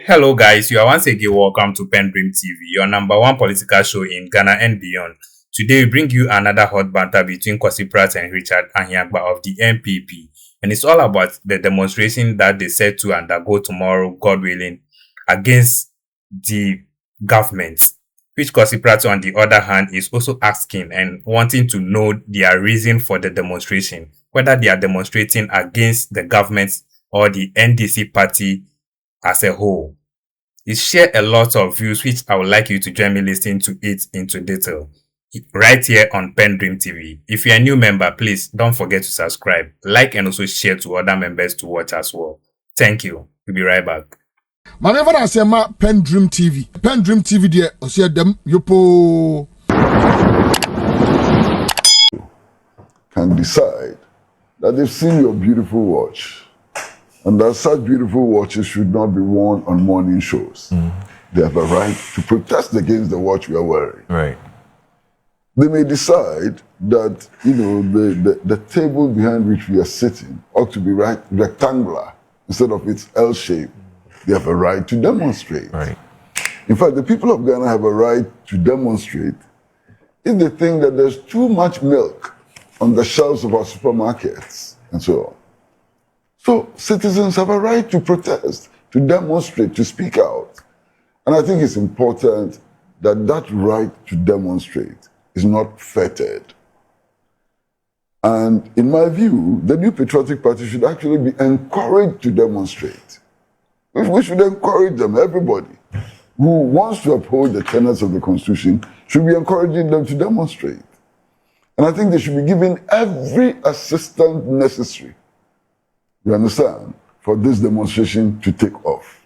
Hello guys, you are once again welcome to PENDREAM TV, your number one political show in Ghana and beyond. Today we bring you another hot banter between Pratt and Richard Ahiagba of the NPP, and it's all about the demonstration that they set to undergo tomorrow, God willing, against the government, which Pratt on the other hand is also asking and wanting to know their reason for the demonstration, whether they are demonstrating against the government or the NDC party as a whole. It shared a lot of views which I would like you to join me listening to it into detail right here on PENDREAM TV. If you're a new member, please don't forget to subscribe, like and also share to other members to watch as well. Thank you. We'll be right back. Whenever I say my PENDREAM TV there, I say them yopo can decide that they've seen your beautiful watch and that such beautiful watches should not be worn on morning shows. They have a right to protest against the watch we are wearing. Right. They may decide that, the table behind which we are sitting ought to be rectangular instead of its L shape. They have a right to demonstrate. Right. In fact, the people of Ghana have a right to demonstrate if they think that there's too much milk on the shelves of our supermarkets and so on. So citizens have a right to protest, to demonstrate, to speak out. And I think it's important that that right to demonstrate is not fettered. And in my view, the New Patriotic Party should actually be encouraged to demonstrate. We should encourage them, everybody who wants to uphold the tenets of the Constitution should be encouraging them to demonstrate. And I think they should be given every assistance necessary, you understand, for this demonstration to take off.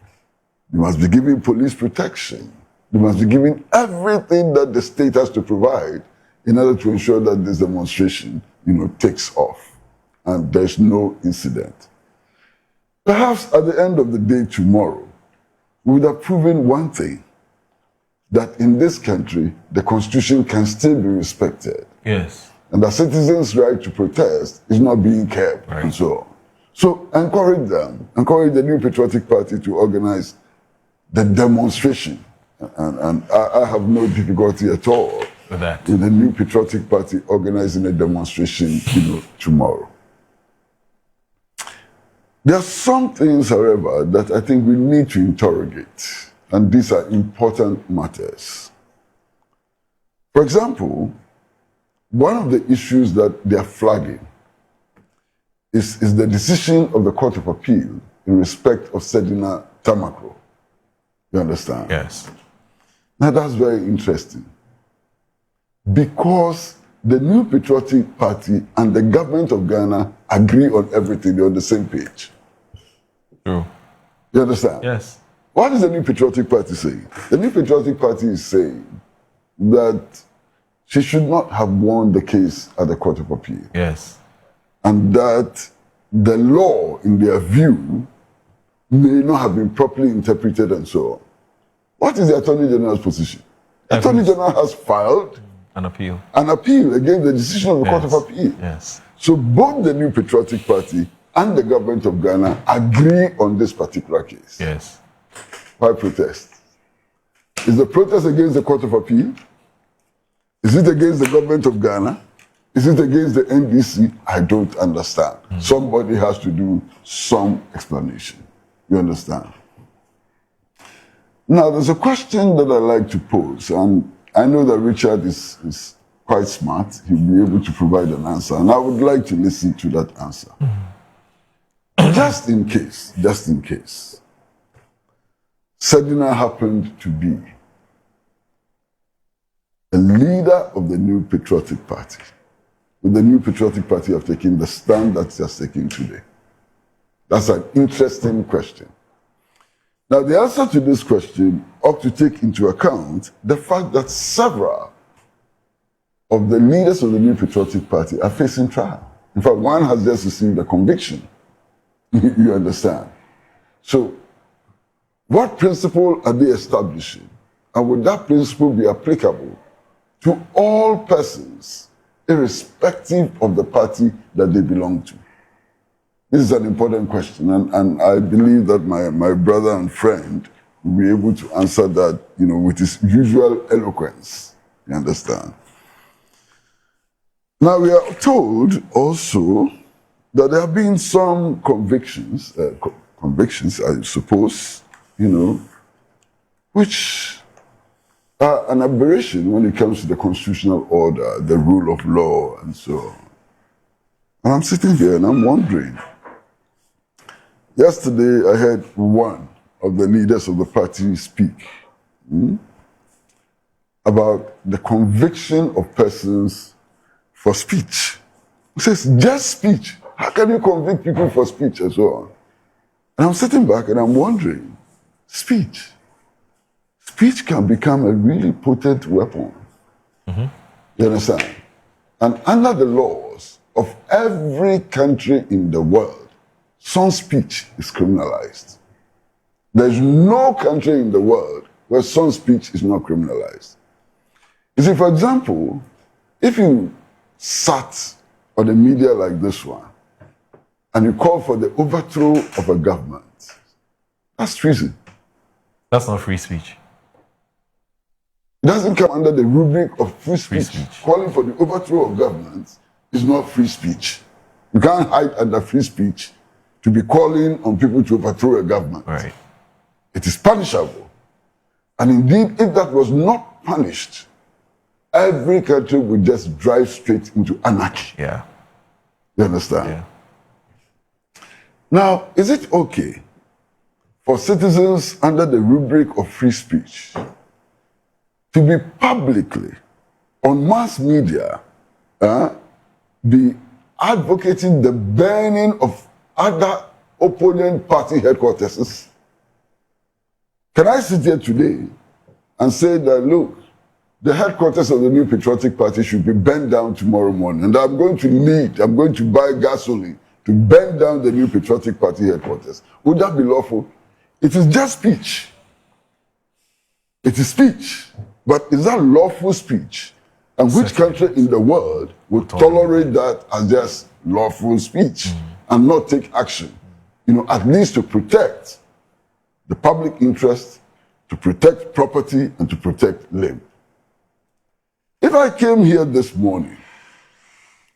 They must be given police protection. They must be given everything that the state has to provide in order to ensure that this demonstration, takes off and there's no incident. Perhaps at the end of the day tomorrow, we would have proven one thing, that in this country, the Constitution can still be respected. Yes. And the citizens' right to protest is not being kept, right. And so on. So encourage them, encourage the New Patriotic Party to organize the demonstration. And I have no difficulty at all with that. With the New Patriotic Party organizing a demonstration, tomorrow. There are some things, however, that I think we need to interrogate, and these are important matters. For example, one of the issues that they are flagging is the decision of the Court of Appeal in respect of Sedina Tamakro. You understand? Yes. Now that's very interesting, because the New Patriotic Party and the government of Ghana agree on everything. They're on the same page. True. You understand? Yes. What is the New Patriotic Party saying? The New Patriotic Party is saying that she should not have won the case at the Court of Appeal. Yes. And that the law, in their view, may not have been properly interpreted and so on. What is the Attorney General's position? The Attorney General has filed an appeal against the decision of the Court of Appeal. Yes. So both the New Patriotic Party and the government of Ghana agree on this particular case. Yes. Why protest? Is the protest against the Court of Appeal? Is it against the government of Ghana? Is it against the NDC? I don't understand. Somebody has to do some explanation. You understand? Now, there's a question that I like to pose, and I know that Richard is quite smart. He'll be able to provide an answer, and I would like to listen to that answer. Just in case, Sedina happened to be a leader of the New Patriotic Party. Would the New Patriotic Party have taken the stand that it has taken today? That's an interesting question. Now, the answer to this question ought to take into account the fact that several of the leaders of the New Patriotic Party are facing trial. In fact, one has just received a conviction. You understand? So, what principle are they establishing? And would that principle be applicable to all persons, irrespective of the party that they belong to? This is an important question, and I believe that my brother and friend will be able to answer that, with his usual eloquence. You understand? Now, we are told also that there have been some convictions, I suppose, which are an aberration when it comes to the constitutional order, the rule of law, and so on. And I'm sitting here and I'm wondering. Yesterday, I heard one of the leaders of the party speak about the conviction of persons for speech. He says, just speech. How can you convict people for speech and so on? And I'm sitting back and I'm wondering, speech can become a really potent weapon. Mm-hmm. You understand? And under the laws of every country in the world, some speech is criminalized. There's no country in the world where some speech is not criminalized. You see, for example, if you sat on a media like this one and you call for the overthrow of a government, that's treason. That's not free speech. It doesn't come under the rubric of free speech. Calling for the overthrow of government is not free speech. You can't hide under free speech to be calling on people to overthrow a government. Right. It is punishable. And indeed, if that was not punished, every country would just drive straight into anarchy. Yeah. You understand? Yeah. Now, is it okay for citizens under the rubric of free speech to be publicly on mass media be advocating the burning of other opponent party headquarters? Can I sit here today and say that, look, the headquarters of the New Patriotic Party should be burned down tomorrow morning, and I'm going to buy gasoline to burn down the New Patriotic Party headquarters? Would that be lawful? It is just speech. It is speech. But is that lawful speech? And which country in the world would tolerate that as just lawful speech and not take action, at least to protect the public interest, to protect property, and to protect labor? If I came here this morning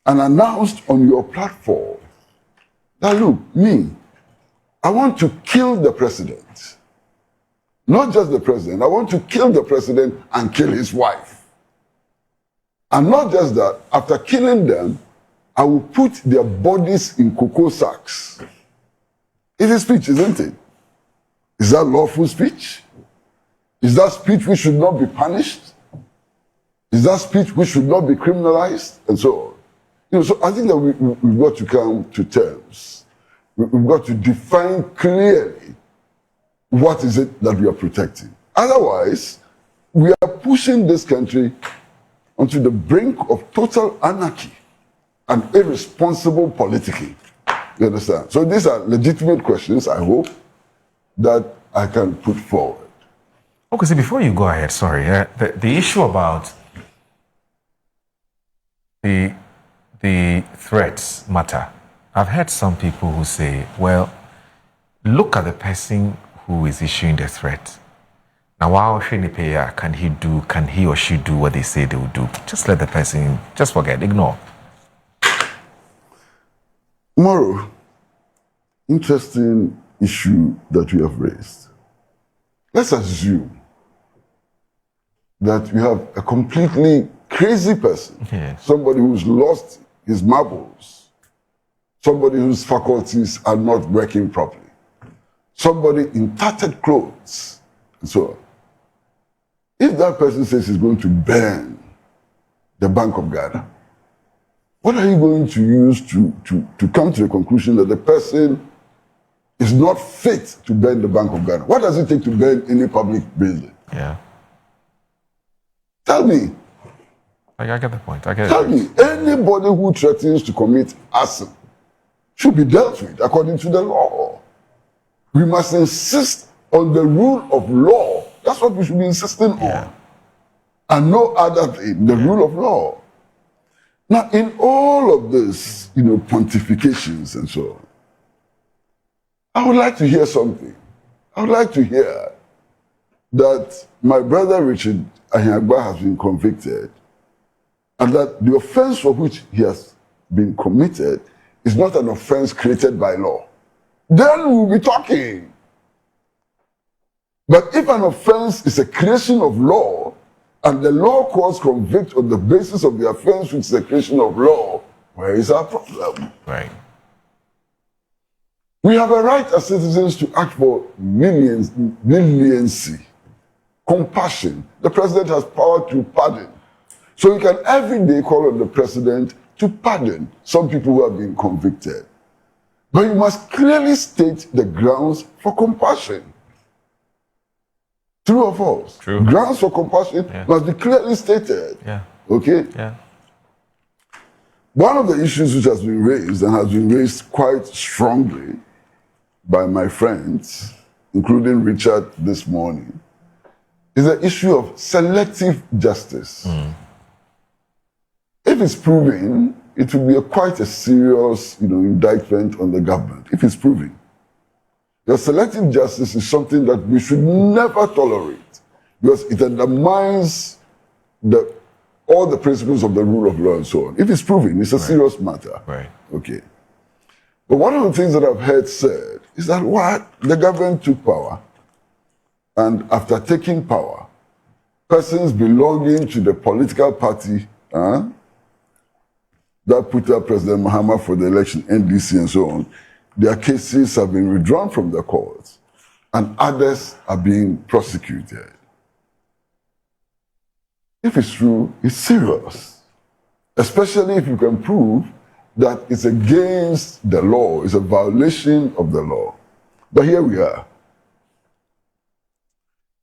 and announced on your platform that, look, I want to kill the president. Not just the president, I want to kill the president and kill his wife. And not just that, after killing them, I will put their bodies in cocoa sacks. It is speech, isn't it? Is that lawful speech? Is that speech which should not be punished? Is that speech which should not be criminalized? And so on. So I think that we've got to come to terms. We've got to define clearly what is it that we are protecting. Otherwise, we are pushing this country onto the brink of total anarchy and irresponsible politicking. You understand? So these are legitimate questions, I hope, that I can put forward. Okay, so before you go ahead, sorry, the issue about the threats matter. I've heard some people who say, well, look at the person who is issuing the threat. Now, while can he or she do what they say they will do? Just let the person, just forget, ignore. Tomorrow, interesting issue that we have raised. Let's assume that we have a completely crazy person, somebody who's lost his marbles, somebody whose faculties are not working properly, somebody in tattered clothes, and so on. If that person says he's going to burn the Bank of Ghana, what are you going to use to come to the conclusion that the person is not fit to burn the Bank of Ghana? What does it take to burn any public building? Yeah. Tell me. I get the point. I get it. Tell me, anybody who threatens to commit arson should be dealt with according to the law. We must insist on the rule of law. That's what we should be insisting on. And no other thing, the rule of law. Now, in all of this, pontifications and so on, I would like to hear something. I would like to hear that my brother Richard Ahiagba has been convicted and that the offense for which he has been committed is not an offense created by law, then we'll be talking. But if an offense is a creation of law and the law courts convict on the basis of the offense which is a creation of law, where is our problem? Right. We have a right as citizens to act for leniency, compassion. The president has power to pardon. So you can every day call on the president to pardon some people who have been convicted. But you must clearly state the grounds for compassion. True or false? True. Grounds for compassion must be clearly stated. Yeah. Okay? Yeah. One of the issues which has been raised and has been raised quite strongly by my friends, including Richard this morning, is the issue of selective justice. If it's proven, it will be quite a serious, indictment on the government. If it's proven, the selective justice is something that we should never tolerate because it undermines all the principles of the rule of law and so on. If it's proven, it's a serious matter. Right. Okay. But one of the things that I've heard said is that the government took power, and after taking power, persons belonging to the political party that put up President Mahama for the election, NDC and so on, their cases have been withdrawn from the courts, and others are being prosecuted. If it's true, it's serious, especially if you can prove that it's against the law, it's a violation of the law. But here we are.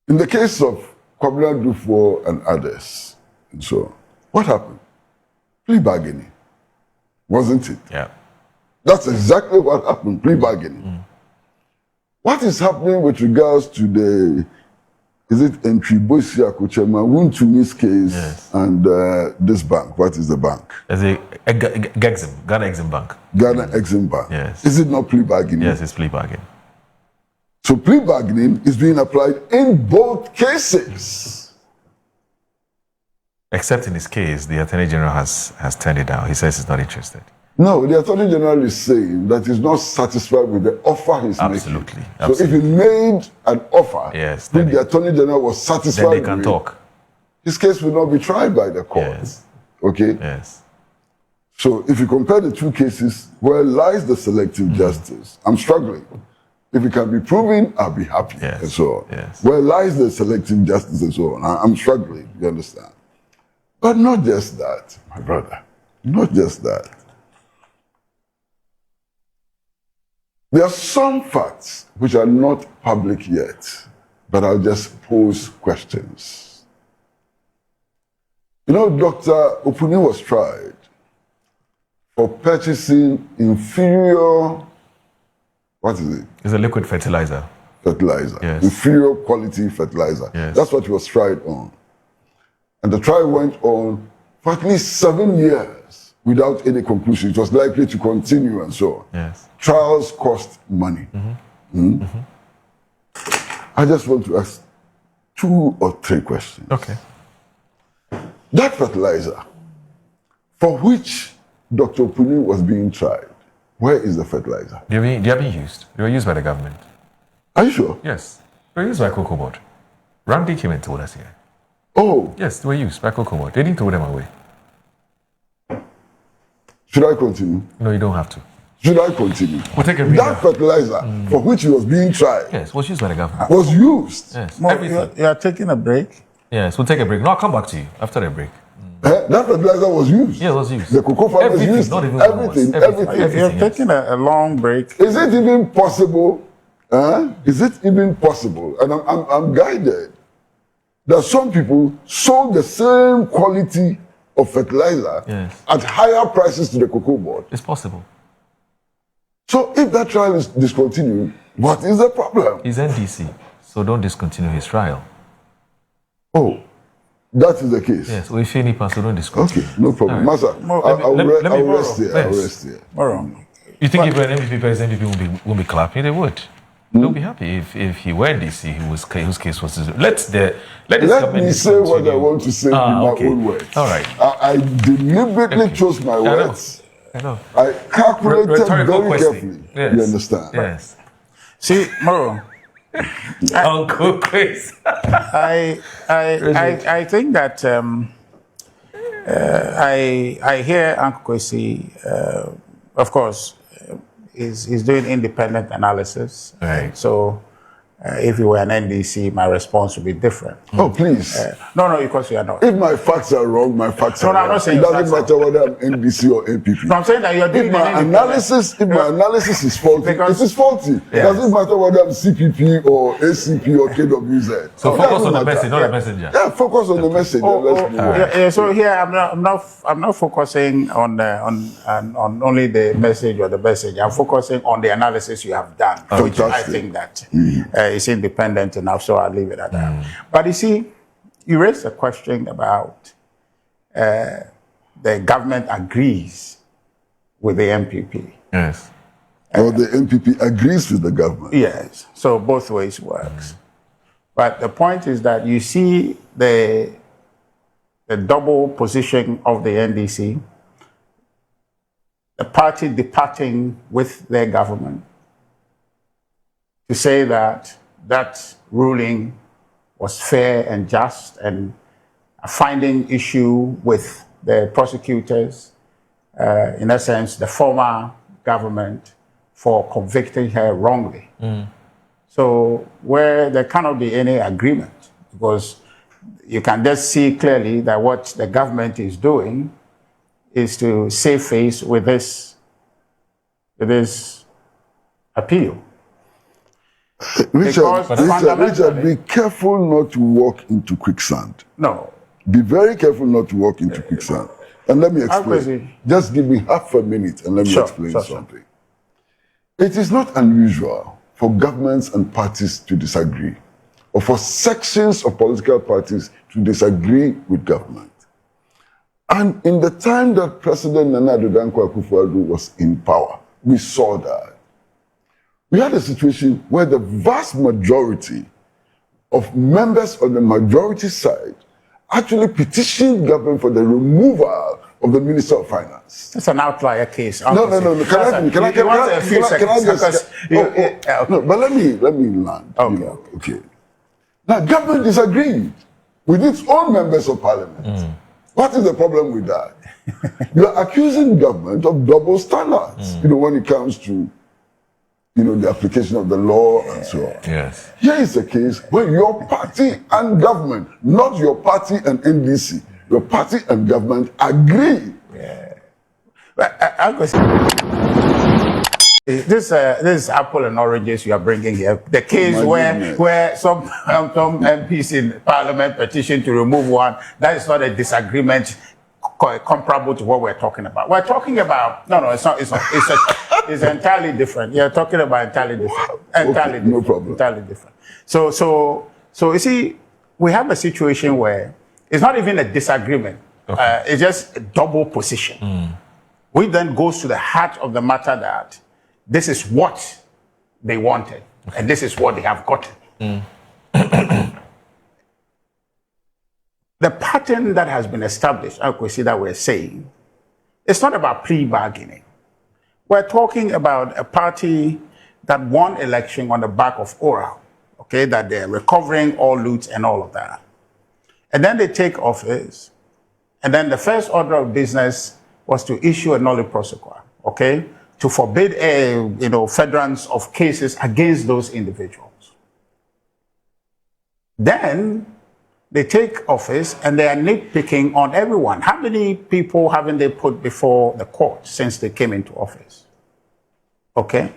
In the case of Kwabena Dufo and others, and so on, what happened? Plea bargaining, wasn't it? Yeah. That's exactly what happened, plea bargaining. What is happening with regards to is it NPP Wuntumi's case and this bank? What is the bank? Is it Ghana Exim Bank? Ghana Exim Bank. Yes. Is it not plea bargaining? Yes, it's plea bargain. So plea bargaining is being applied in both cases. Except in his case, the Attorney General has turned it down. He says he's not interested. No, the Attorney General is saying that he's not satisfied with the offer he's Absolutely. making. Absolutely. So if he made an offer Yes, which then the Attorney General was satisfied then they can with, talk. his case will not be tried by the court. Yes. Okay? Yes. So if you compare the two cases, where lies the selective justice? I'm struggling. If it can be proven, I'll be happy, Yes. and so on. Yes. Where lies the selective justice and so on? I'm struggling, you understand? But not just that, my brother. Not just that. There are some facts which are not public yet, but I'll just pose questions. Dr. Opuni was tried for purchasing inferior, what is it? It's a liquid fertilizer. Fertilizer. Yes. Inferior quality fertilizer. Yes. That's what he was tried on. And the trial went on for at least 7 years without any conclusion. It was likely to continue and so on. Yes. Trials cost money. I just want to ask 2 or 3 questions. Okay. That fertilizer, for which Dr. Opuni was being tried, where is the fertilizer? They are being used. They were used by the government. Are you sure? Yes. They were used by Cocoa Board. Randy came and told us here. Oh, Yes, they were used by Cocoa Board. They didn't throw them away. should I continue? No, you don't have to. Should I continue? We'll take a break That now. fertilizer for which he was being tried Yes, was used by the government. was used. Yes. Mo, Everything. you are taking a break. Yes, we'll take a break. No, I'll come back to you after the break. That fertilizer was used. Yeah, it was used. The cocoa farmers Everything, used not even everything. one. Everything. If you're yes. taking a long break, Is it even possible? Is it even possible? And I'm guided that some people sold the same quality of fertilizer Yes. at higher prices to the cocoa board. It's possible. So if that trial is discontinued, what is the problem? He's NDC, so don't discontinue his trial. Oh, that is the case. Yes, we feel any so don't discontinue. Okay, no problem. All right. Master, Mo, I'll rest here. Yes. I'll rest here. wrong. You think if an NPP president, NPP won't be clapping? They would. They'll be happy if he were DC, whose case was this. Let me say what I want to say in my own words. All right. I deliberately chose my words. I know. I calculated very question. carefully. Yes. You understand? Yes. See, Moro, Uncle Chris. I think that I hear Uncle Kwesi, of course, is doing independent analysis. Right. So if you were an NDC, my response would be different. Oh, please. No, because you are not. If my facts are wrong, my facts are No, I'm wrong. not saying It doesn't facts matter whether I'm NDC or NPP. No, I'm saying that you're doing If my analysis is faulty, Because- it is faulty. It doesn't matter whether I'm CPP or ACP or KWZ. So It focus doesn't on the matter. message, not the messenger. Yeah, focus on the message. and let's move on. Yeah, so here I'm not focusing on only the message or the message. I'm focusing on the analysis you have done, which I Fantastic. think that is independent enough. So I'll leave it at that. But you see, you raised a question about the government agrees with the NPP. Yes. Or the NPP agrees with the government. Yes, so both ways works. But the point is that you see the double position of the NDC, the party departing with their government to say that that ruling was fair and just, and finding issue with the prosecutors, in essence, the former government, for convicting her wrongly. So where there cannot be any agreement, because you can just see clearly that what the government is doing is to save face with this appeal. Because Richard, be careful not to walk into quicksand. No. Be very careful not to walk into quicksand. And let me explain. Crazy. Just give me half a minute and let me explain something. It is not unusual for governments and parties to disagree, or for sections of political parties to disagree with government. And in the time that President Nana Addo Dankwa Akufo-Addo was in power, we saw that. We had a situation where the vast majority of members on the majority side actually petitioned government for the removal of the Minister of Finance. It's an outlier case. No. Can I just? No, but let me land. Okay. Now, government disagreed with its own members of parliament. What is the problem with that? You are accusing government of double standards. When it comes to the application of the law and so on. Yes. Here is the case where your party and government, not your party and NDC, your party and government agree. Yeah. This is apple and oranges you are bringing here. The case where some MPs in Parliament petitioned to remove one, that is not a disagreement comparable to what we're talking about. We're talking about it's not. It's entirely different. You're talking about entirely different. Entirely different. No problem. Entirely different. So you see, we have a situation where it's not even a disagreement. Okay. It's just a double position. Which then goes to the heart of the matter that this is what they wanted, and this is what they have gotten. The pattern that has been established, I could see that we're saying, it's not about plea bargaining. We're talking about a party that won election on the back of oral, okay, that they're recovering all loot and all of that. And then they take office, and then the first order of business was to issue a nolle prosequi, okay, to forbid furtherance of cases against those individuals. Then they take office and they are nitpicking on everyone. How many people haven't they put before the court since they came into office? Okay.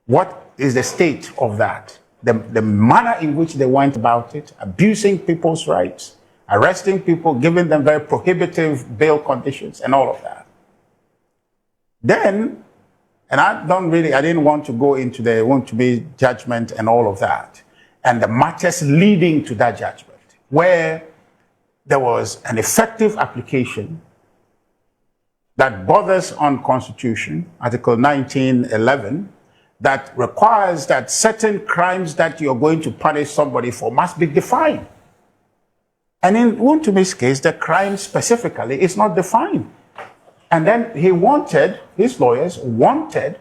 What is the state of that? The manner in which they went about it, abusing people's rights, arresting people, giving them very prohibitive bail conditions and all of that. Then, and I didn't want to go into the want-to-be judgment and all of that, and the matters leading to that judgment, where there was an effective application that borders on Constitution, Article 1911, that requires that certain crimes that you're going to punish somebody for must be defined. And in Wuntumi's case, the crime specifically is not defined. And then his lawyers wanted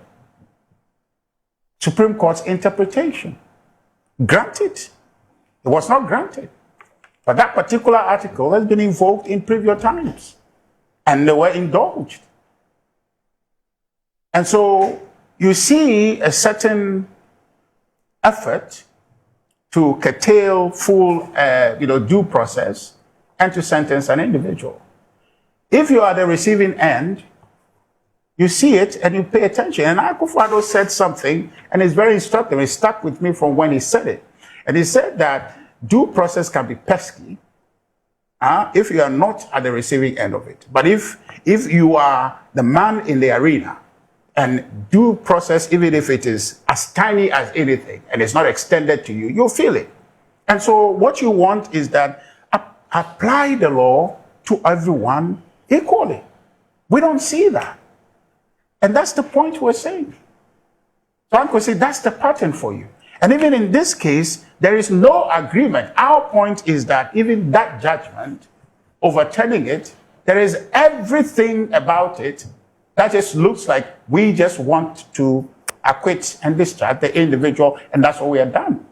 Supreme Court's interpretation. Granted. It was not granted. But that particular article has been invoked in previous times. And they were indulged. And so you see a certain effort to curtail full due process and to sentence an individual. If you are the receiving end, you see it and you pay attention. And Akufo-Addo said something, and it's very instructive. It stuck with me from when he said it. And he said that due process can be pesky if you are not at the receiving end of it. But if you are the man in the arena, and due process, even if it is as tiny as anything, and it's not extended to you, you'll feel it. And so what you want is that apply the law to everyone equally. We don't see that. And that's the point we're saying. So I could say that's the pattern for you. And even in this case, there is no agreement. Our point is that even that judgment, overturning it, there is everything about it that just looks like we just want to acquit and discharge the individual, and that's what we have done.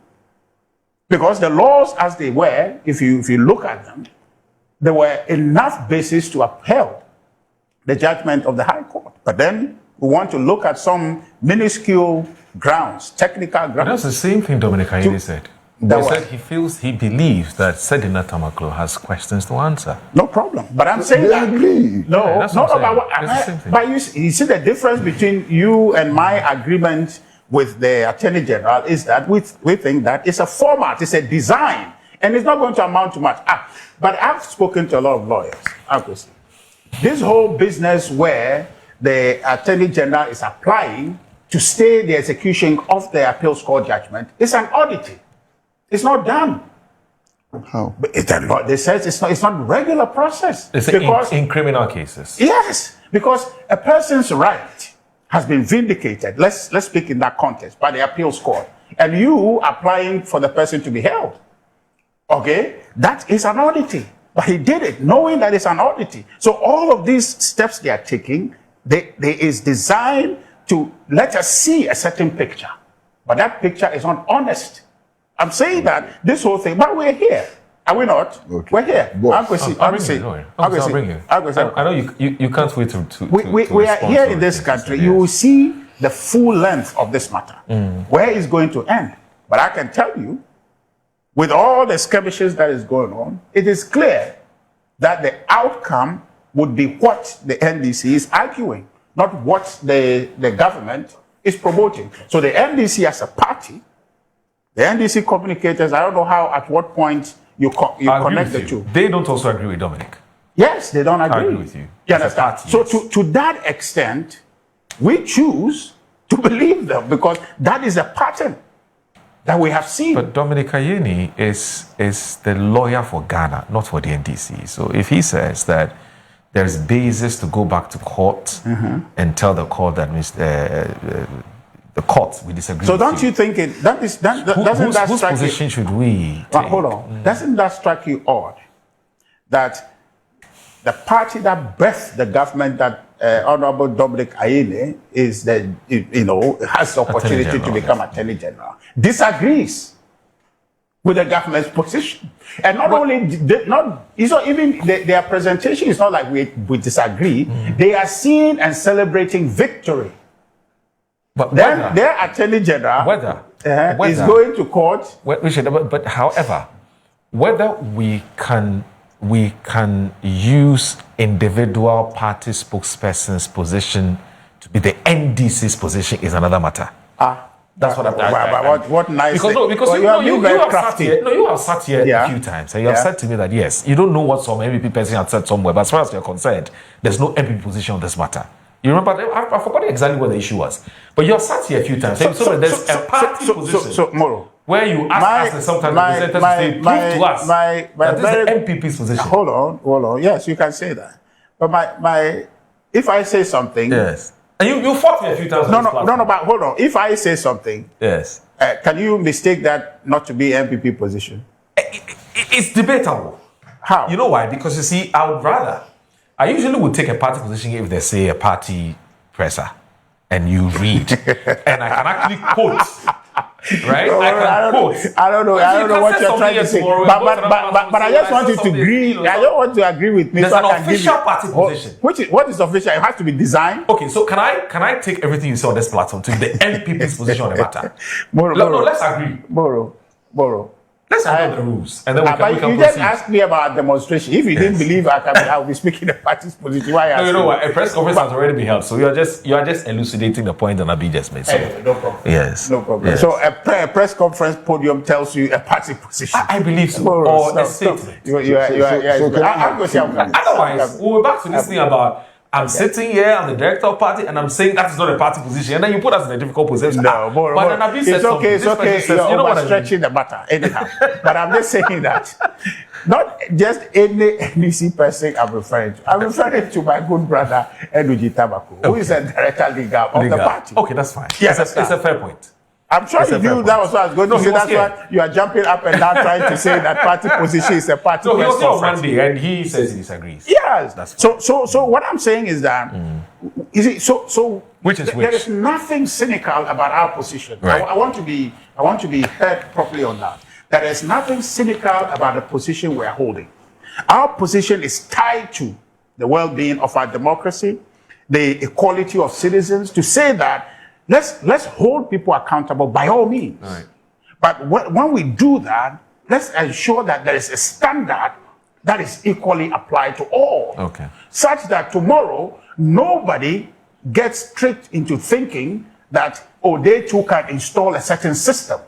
Because the laws as they were, if you look at them, there were enough basis to uphold the judgment of the High Court. But then we want to look at some minuscule grounds, technical grounds. But that's the same thing Dominic Ayeni said. He said he believes that Sedina Tamaklo has questions to answer. No problem. But I'm saying that. Agree. No, Yeah, not about what. But you see the difference between you and my agreement with the Attorney General is that we think that it's a format, it's a design, and it's not going to amount to much. But I've spoken to a lot of lawyers, obviously. This whole business where the Attorney General is applying to stay the execution of the appeals court judgment is an oddity. It's not done. How? But they said it's not regular process. It's in criminal cases. Yes, because a person's right has been vindicated. Let's speak in that context by the appeals court, and you applying for the person to be held. Okay, that is an oddity. But he did it knowing that it's an oddity. So all of these steps they are taking, they is designed to let us see a certain picture, but that picture is not honest. I'm saying that this whole thing, but we're here. Are we not? Okay. We're here. I'll bring you. I know you can't wait to we are here in this country. Yes. You will see the full length of this matter, where it's going to end. But I can tell you, with all the skirmishes that is going on, it is clear that the outcome would be what the NDC is arguing, not what the government is promoting. So the NDC as a party, the NDC communicators, I don't know at what point you connect the two. They don't also agree with Dominic. Yes, they don't agree. I agree with you. You understand? So to that extent, we choose to believe them because that is a pattern that we have seen. But Dominic Ayeni is the lawyer for Ghana, not for the NDC. So if he says that there's basis to go back to court and tell the court that the court we disagree. So don't you think doesn't that whose strike position you? Should we take? Hold on. Doesn't that strike you odd that the party that birthed the government that Honorable Dominic Ayeni is has the opportunity to become Attorney General disagrees with the government's position, and not even their presentation is not like we disagree. They are seeing and celebrating victory. But then their Attorney General is going to court. But however, whether we can use individual party spokesperson's position to be the NDC's position is another matter. That's what I'm. What nice? Because you have sat here a few times and you have said to me that yes, you don't know what some MPP person had said somewhere, but as far as you're concerned, there's no MPP position on this matter. You remember? I forgot exactly what the issue was, but you have sat here a few times. So there's a party position. So Moro, where you ask us sometimes representatives to say, prove to us that this is the MPP's position. Hold on. Yes, you can say that. But if I say something, yes, And you fought me a few times. No, but hold on. If I say something, yes, can you mistake that not to be NPP position? It's debatable. How? You know why? Because you see, I usually would take a party position if they say a party presser and you read, and I can actually quote. Right? No, I don't know what you're trying to say. But I just want you to agree. I don't want to agree with me. There's an official party position. What is official? It has to be designed. Okay, so can I take everything you say on this platform to the NPP's position on the matter? Moro, let's agree. Moro. Let's know the rules, and then we can you proceed. just asked me about demonstration. If you didn't believe I will be speaking the party's position, why? No, you know what? A press conference has already been held, so you are just elucidating the point that Abi just made. So, no problem. Yes, no problem. Yes. So a press conference podium tells you a party position. I believe so. Moro, Or a stop. statement. Otherwise, we're back to this thing about. I'm sitting here, I'm the director of party, and I'm saying that is not a party position. And then you put us in a difficult position. No, but it's okay. You're overstretching the matter anyhow. But I'm just saying that not just any NEC person I'm referring to. I'm referring to my good brother, Eduji Tabako, who is a director legal of the party. Okay, that's fine. Yes, it's a fair point. I'm sure you knew that was what I was going to say. That's why you are jumping up and down trying to say that party position is a party. So he was here on Monday and he says he disagrees. Yes. So what I'm saying is that you see, so there is nothing cynical about our position. Right. I want to be heard properly on that. There is nothing cynical about the position we are holding. Our position is tied to the well-being of our democracy, the equality of citizens, to say that let's hold people accountable by all means. Right. But when we do that, let's ensure that there is a standard that is equally applied to all. Okay. Such that tomorrow, nobody gets tricked into thinking that, they too can install a certain system.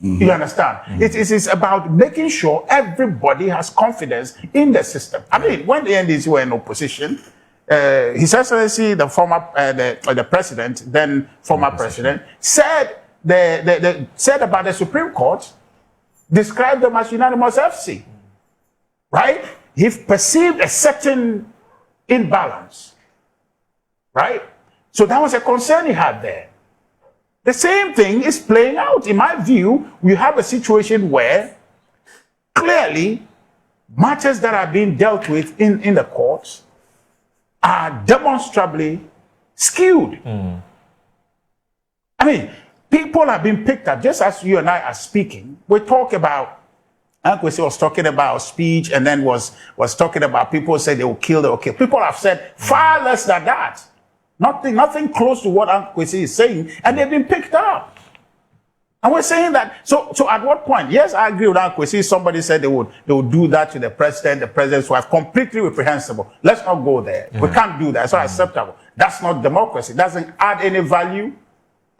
You understand? It is about making sure everybody has confidence in the system. I mean, when the NDC were in opposition, His Excellency, the former the president, then former president, said said about the Supreme Court, described them as unanimous FC, right? He perceived a certain imbalance, right? So that was a concern he had there. The same thing is playing out. In my view, we have a situation where clearly matters that are being dealt with in the courts are demonstrably skewed. I mean, people have been picked up, just as you and I are speaking. We talk about, Ankwesi was talking about speech and then was talking about people say they will kill, People have said far less than that. Nothing close to what Ankwesi is saying, and they've been picked up. And we're saying that, so at what point? Yes, I agree with Ankwesi. Somebody said they would do that to the president's wife. Completely reprehensible. Let's not go there. We can't do that. It's not acceptable. That's not democracy. It doesn't add any value.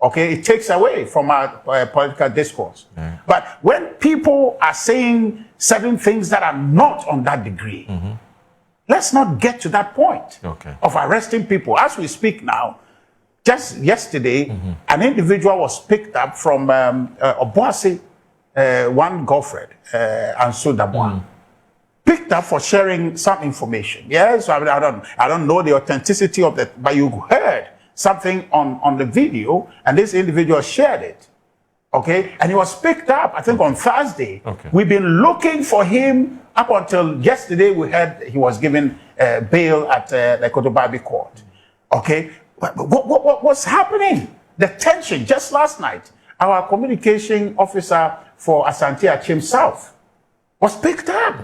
Okay, it takes away from our political discourse. But when people are saying certain things that are not on that degree, let's not get to that point of arresting people. As we speak now, just yesterday, an individual was picked up from Obuasi, one Godfred, Anso Dabois, picked up for sharing some information. Yes, I don't know the authenticity of that, but you heard something on the video, and this individual shared it. Okay, and he was picked up, I think, on Thursday. We've been looking for him up until yesterday. We heard he was given bail at the Kotobabi court. Okay, but what's happening? The tension. Just last night, our communication officer for Asante Achim South was picked up.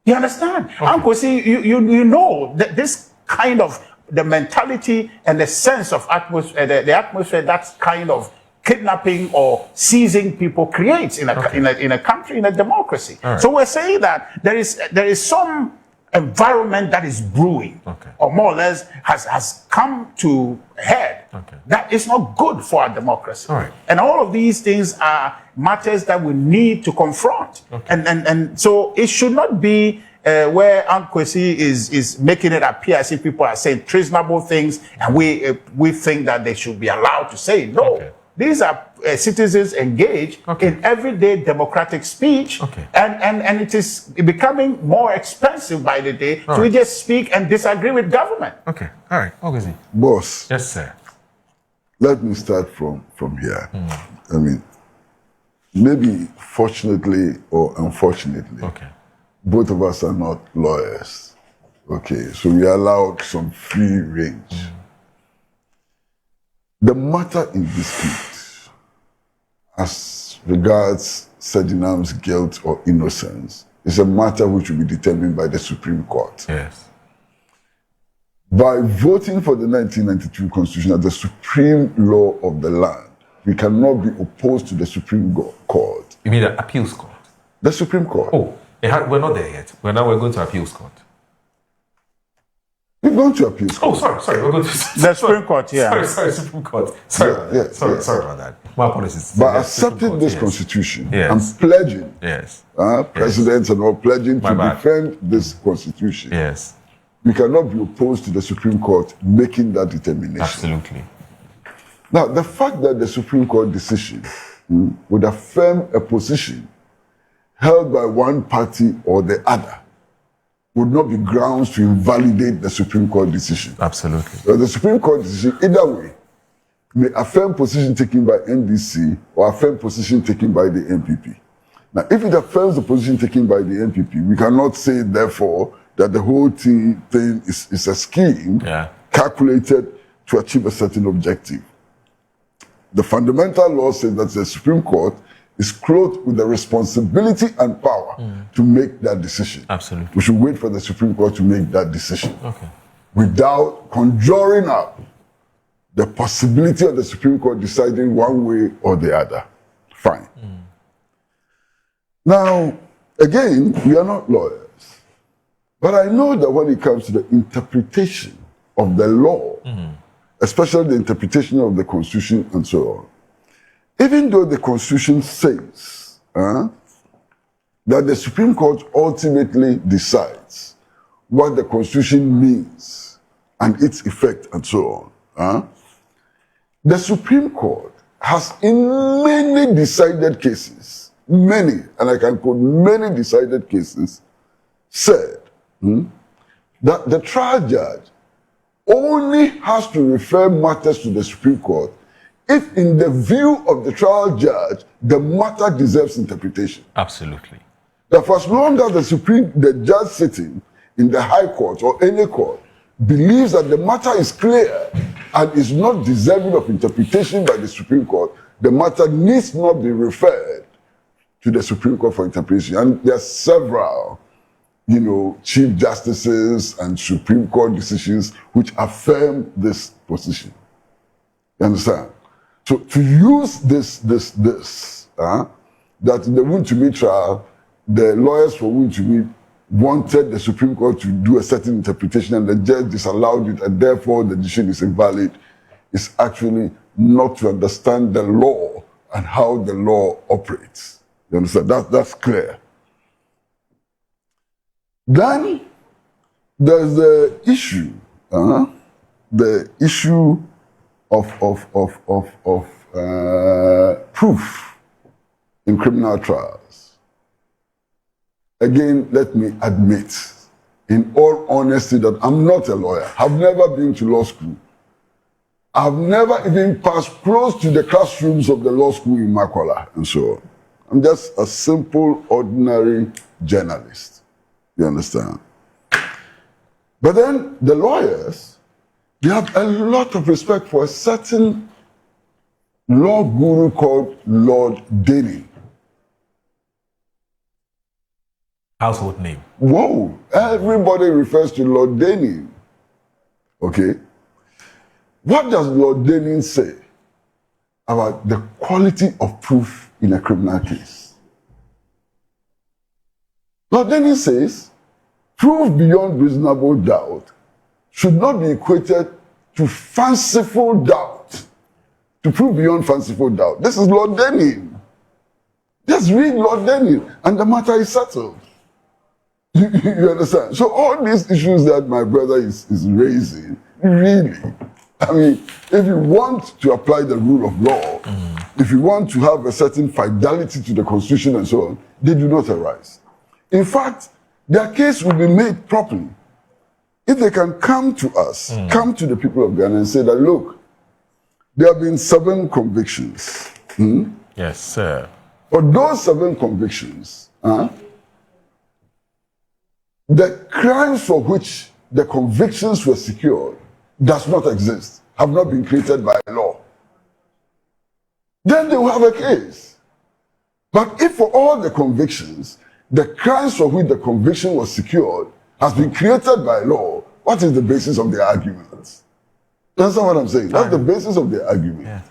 You understand? Uncle, see, you know that this kind of the mentality and the sense of atmosphere, the atmosphere, that's kind of kidnapping or seizing people creates in a country, in a democracy. So we're saying that there is some environment that is brewing, or more or less has come to head. That is not good for our democracy. And all of these things are matters that we need to confront. And so it should not be where Ankwesi is making it appear as if people are saying treasonable things, and we think that they should be allowed to say it. No. These are citizens engage in everyday democratic speech, and it is becoming more expensive by the day to just speak and disagree with government. Okay, all right, Augustine. Boss. Yes, sir. Let me start from here. I mean, maybe fortunately or unfortunately, both of us are not lawyers. Okay, so we are allowed some free range. The matter in dispute, as regards Sedinam's guilt or innocence, is a matter which will be determined by the Supreme Court. Yes. By voting for the 1992 Constitution as the supreme law of the land, we cannot be opposed to the Supreme Court. You mean the appeals court? The Supreme Court. Oh, we're not there yet. We're going to appeals court. We've gone to appeals court. Oh, sorry. We're going to the Supreme Court, Sorry, Supreme Court. Sorry about that. My apologies. By accepting this Constitution and pledging, presidents and all pledging to defend this Constitution, we cannot be opposed to the Supreme Court making that determination. Absolutely. Now, the fact that the Supreme Court decision would affirm a position held by one party or the other would not be grounds to invalidate the Supreme Court decision. Absolutely. So the Supreme Court decision, either way, may affirm position taken by NDC or affirm position taken by the NPP. Now, if it affirms the position taken by the NPP, we cannot say, therefore, that the whole thing is a scheme calculated to achieve a certain objective. The fundamental law says that the Supreme Court is clothed with the responsibility and power to make that decision. Absolutely. We should wait for the Supreme Court to make that decision without conjuring up the possibility of the Supreme Court deciding one way or the other. Fine. Now, again, we are not lawyers. But I know that when it comes to the interpretation of the law, especially the interpretation of the Constitution and so on, even though the Constitution says that the Supreme Court ultimately decides what the Constitution means and its effect and so on, the Supreme Court has in many decided cases, many, and I can quote many decided cases, said that the trial judge only has to refer matters to the Supreme Court if, in the view of the trial judge, the matter deserves interpretation. Absolutely. That for as long as the judge sitting in the High Court or any court believes that the matter is clear and is not deserving of interpretation by the Supreme Court, the matter needs not be referred to the Supreme Court for interpretation. And there are several Chief Justices and Supreme Court decisions which affirm this position. You understand? So to use this, that in the Wontumi trial, the lawyers for Wontumi wanted the Supreme Court to do a certain interpretation and the judge disallowed it and therefore the decision is invalid, is actually not to understand the law and how the law operates. You understand? That's clear. Then there's the issue of proof in criminal trials. Again, let me admit, in all honesty, that I'm not a lawyer. I've never been to law school. I've never even passed close to the classrooms of the law school in Makola and so on. I'm just a simple, ordinary journalist. You understand? But then the lawyers, they have a lot of respect for a certain law guru called Lord Denning. Household name. Whoa, everybody refers to Lord Denning. Okay? What does Lord Denning say about the quality of proof in a criminal case? Lord Denning says, proof beyond reasonable doubt should not be equated to fanciful doubt. To prove beyond fanciful doubt. This is Lord Denning. Just read Lord Denning and the matter is settled. You understand? So all these issues that my brother is raising, really, I mean, if you want to apply the rule of law, if you want to have a certain fidelity to the Constitution and so on, they do not arise. In fact, their case will be made properly if they can come to us, come to the people of Ghana and say that, look, there have been 7 convictions. Yes, sir. For those 7 convictions, the crimes for which the convictions were secured does not exist, have not been created by law. Then they will have a case. But if for all the convictions, the crimes for which the conviction was secured has been created by law, what is the basis of the argument? That's not what I'm saying. That's the basis of the argument. Yeah.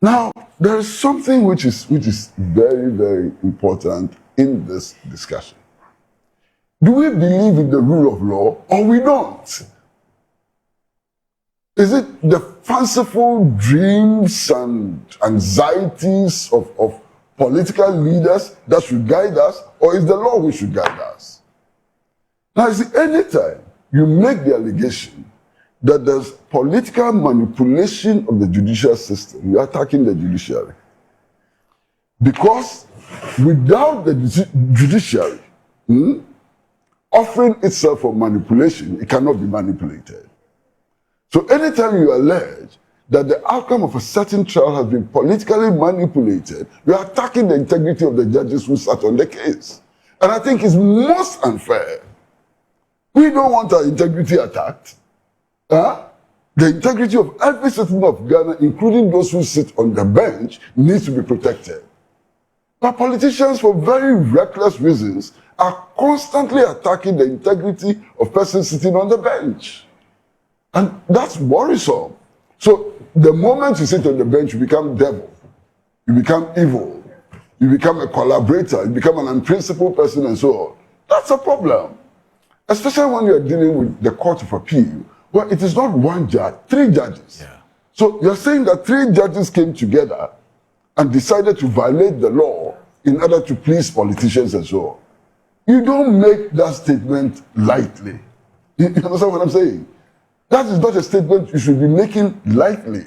Now, there is something which is very, very important in this discussion. Do we believe in the rule of law or we don't? Is it the fanciful dreams and anxieties of political leaders that should guide us, or is the law which should guide us? Now, you see, anytime you make the allegation that there's political manipulation of the judicial system, you're attacking the judiciary. Because without the judiciary offering itself for manipulation, it cannot be manipulated. So anytime you allege that the outcome of a certain trial has been politically manipulated, you are attacking the integrity of the judges who sat on the case. And I think it's most unfair. We don't want our integrity attacked. The integrity of every citizen of Ghana, including those who sit on the bench, needs to be protected. But politicians, for very reckless reasons, are constantly attacking the integrity of persons sitting on the bench. And that's worrisome. So the moment you sit on the bench, you become devil, you become evil, you become a collaborator, you become an unprincipled person and so on. That's a problem. Especially when you're dealing with the Court of Appeal, where it is not one judge, 3 judges. Yeah. So you're saying that 3 judges came together and decided to violate the law in order to please politicians and so on. You don't make that statement lightly. You understand what I'm saying? That is not a statement you should be making lightly.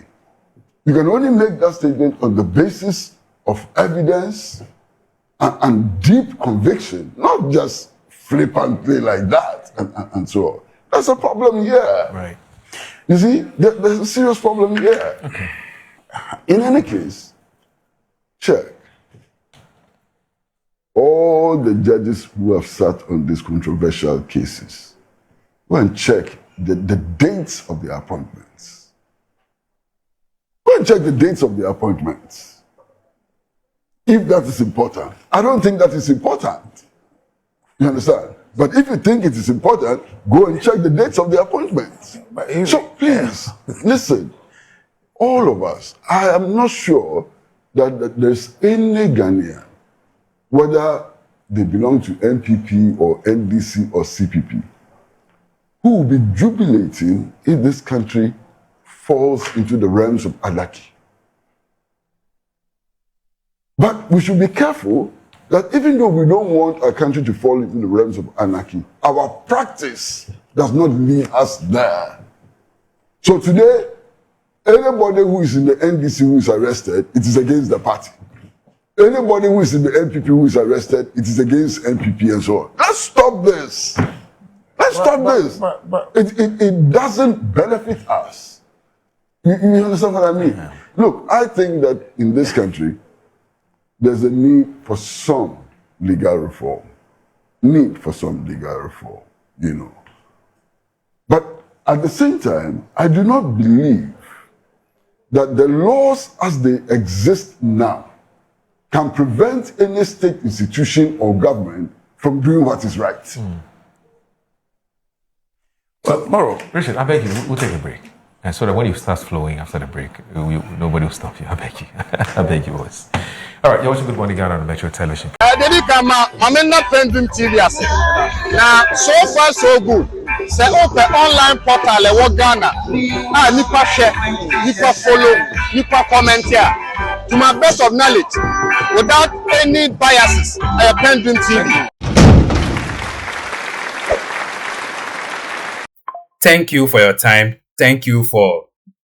You can only make that statement on the basis of evidence and deep conviction, not just flippantly like that and so on. That's a problem here. Right. You see, there's a serious problem here. Okay. In any case, check. All the judges who have sat on these controversial cases, go and check the dates of their appointments. Go and check the dates of their appointments. If that is important. I don't think that is important. You understand? But if you think it is important, go and check the dates of the appointments. So please, listen. All of us, I am not sure that there's any Ghanaian, whether they belong to NPP or NDC or CPP, who will be jubilating if this country falls into the realms of anarchy. But we should be careful that even though we don't want our country to fall into the realms of anarchy, our practice does not lead us there. So today, anybody who is in the NDC who is arrested, it is against the party. Anybody who is in the NPP who is arrested, it is against NPP and so on. Let's stop this. Let's stop this. It doesn't benefit us. You understand what I mean? Yeah. Look, I think that in this country, there's a need for some legal reform. Need for some legal reform, you know. But at the same time, I do not believe that the laws as they exist now can prevent any state institution or government from doing what is right. Well, Moro, Richard, I beg you, we'll take a break. And so that when you start flowing after the break, nobody will stop you. I beg you. I beg you always. All right, you're watching Good Morning Ghana on Metro Television. I'm not PENDREAM TV. Now, so far, so good. Say, open online portal, le Ghana. Nipa share, nipa follow, nipa comment here. To my best of knowledge, without any biases, PENDREAM TV. Thank you for your time. Thank you for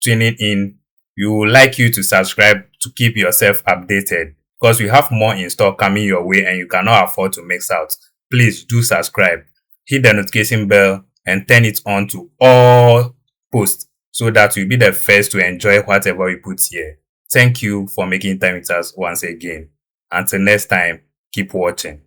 tuning in. We would like you to subscribe to keep yourself updated because we have more in store coming your way and you cannot afford to miss out. Please do subscribe, hit the notification bell and turn it on to all posts so that you'll be the first to enjoy whatever we put here. Thank you for making time with us once again. Until next time, keep watching.